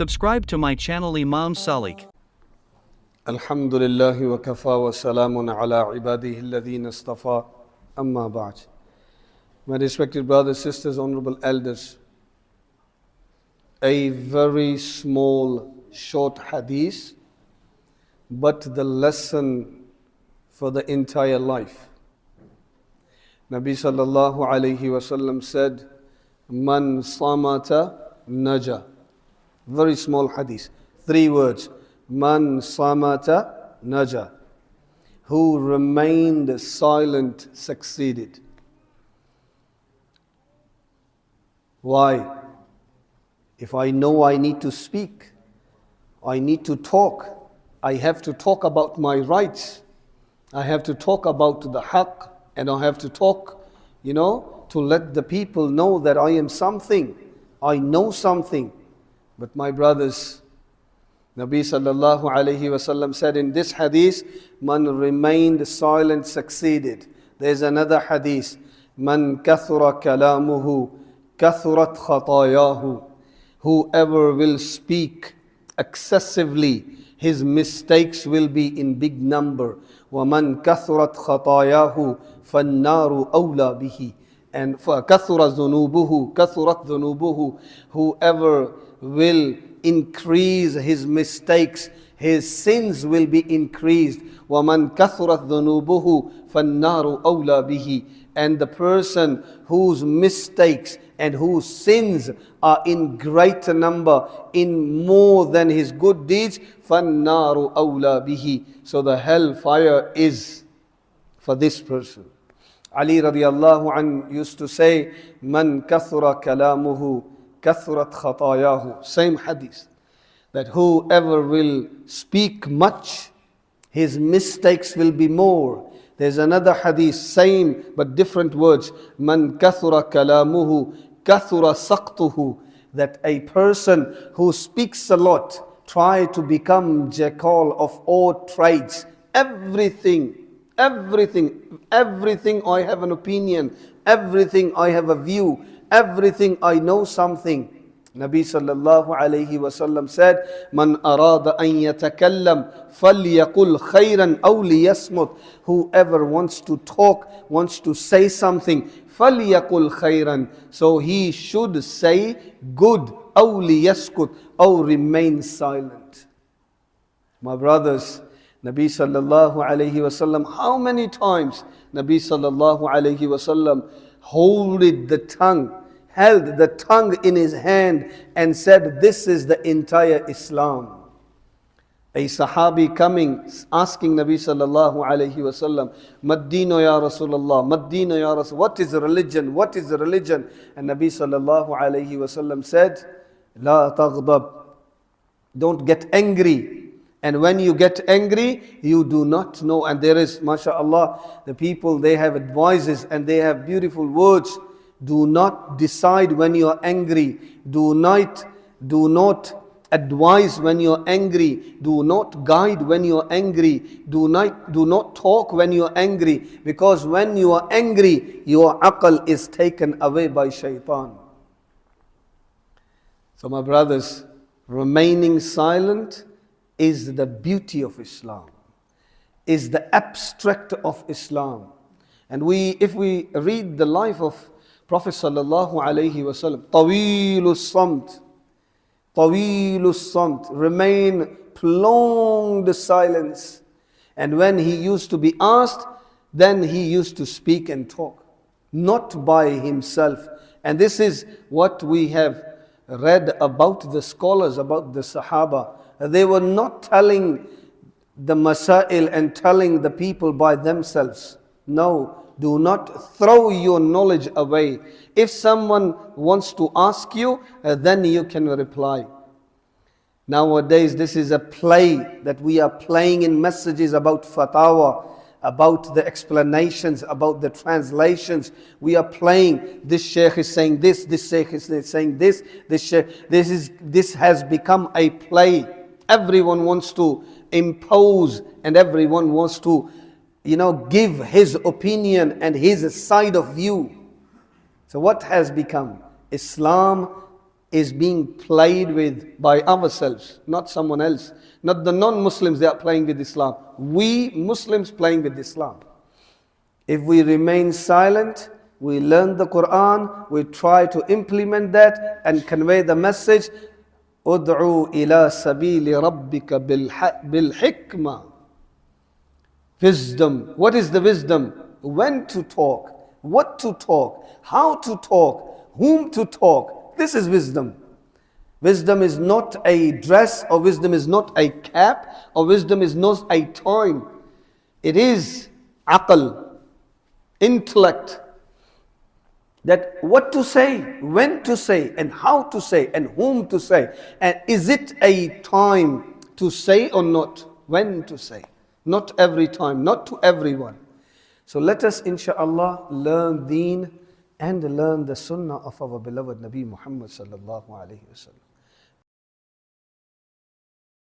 Subscribe to my channel Imam Salik. Alhamdulillah wa kafa wa salamun ala ibadihi alladhina istafa, amma ba'd. My respected brothers, sisters, honorable elders, a very small, short hadith, but the lesson for the entire life. Nabi sallallahu alayhi wasallam said, Man samata naja. Very small hadith, 3 words. Man samata naja. Who remained silent succeeded. Why? If I know I need to speak, I need to talk, I have to talk about my rights, I have to talk about the haqq, and I have to talk, to let the people know that I am something, I know something. But my brothers, Nabi sallallahu alayhi wasallam said in this hadith, man remained silent succeeded. There's another hadith, man kathura kalamuhu kathurat khatayahu. Whoever will speak excessively, his mistakes will be in big number. وَمَنْ كَثُرَتْ خَطَايَاهُ فَالنَّارُ أَوْلَى بِهِ. And فَكَثُرَ ذُنُوبُهُ. Whoever will increase his mistakes, his sins will be increased. وَمَنْ كَثُرَتْ ذُنُوبُهُ فَالنَّارُ أَوْلَى بِهِ. And the person whose mistakes and whose sins are in greater number, in more than his good deeds, فَالنَّارُ أَوْلَى بِهِ. So the hellfire is for this person. Ali radiallahu anh used to say, Man kathura kalamuhu kathurat khatayahu. Same hadith. That whoever will speak much, his mistakes will be more. There's another hadith, same but different words. Man kathura kalamuhu kathura saqtuhu. That a person who speaks a lot, try to become jackal of all trades. Everything I have an opinion, everything I have a view, everything I know something. Nabi sallallahu alayhi wasallam said, Man arada an yatakallam falyaqul khayran aw liyasmut. Whoever wants to talk, wants to say something, falyaqul khayran. So he should say good, aw liyaskut, or remain silent. My brothers, Nabi sallallahu alayhi wasallam, how many times Nabi sallallahu alayhi wasallam held the tongue in his hand and said, this is the entire Islam. A Sahabi coming, asking Nabi sallallahu alayhi wasallam, Maddino ya Rasulullah, Maddino ya Rasul, what is religion? What is religion? And Nabi sallallahu alayhi wasallam said, La taghdab, don't get angry. And when you get angry, you do not know. And there is, mashallah, the people, they have advices and they have beautiful words. Do not decide when you are angry. Do not advise when you are angry. Do not guide when you are angry. Do not talk when you are angry. Because when you are angry, your aql is taken away by shaitan. So my brothers, remaining silent is the beauty of Islam, is the abstract of Islam. And if we read the life of Prophet sallallahu alaihi wasallam, tawilus samt, remain prolonged silence. And when he used to be asked, then he used to speak and talk, not by himself. And this is what we have read about the scholars, about the Sahaba. They were not telling the masail and telling the people by themselves. No, do not throw your knowledge away. If someone wants to ask you, then you can reply. Nowadays, this is a play that we are playing in messages about fatawa, about the explanations, about the translations. We are playing, this sheikh is saying this sheikh is saying this has become a play. Everyone wants to impose and everyone wants to, give his opinion and his side of view. So what has become? Islam is being played with by ourselves, not someone else. Not the non-Muslims, they are playing with Islam. We Muslims playing with Islam. If we remain silent, we learn the Quran, we try to implement that and convey the message. Ud'u ila sabili rabbika bil hikmah. Wisdom. What is the wisdom? When to talk, what to talk, how to talk, whom to talk. This is wisdom. Wisdom is not a dress, or wisdom is not a cap, or wisdom is not a time. It is aql, intellect. That what to say, when to say, and how to say, and whom to say. And is it a time to say or not? When to say. Not every time, not to everyone. So let us, insha'Allah, learn deen and learn the sunnah of our beloved Nabi Muhammad sallallahu alayhi wa sallam.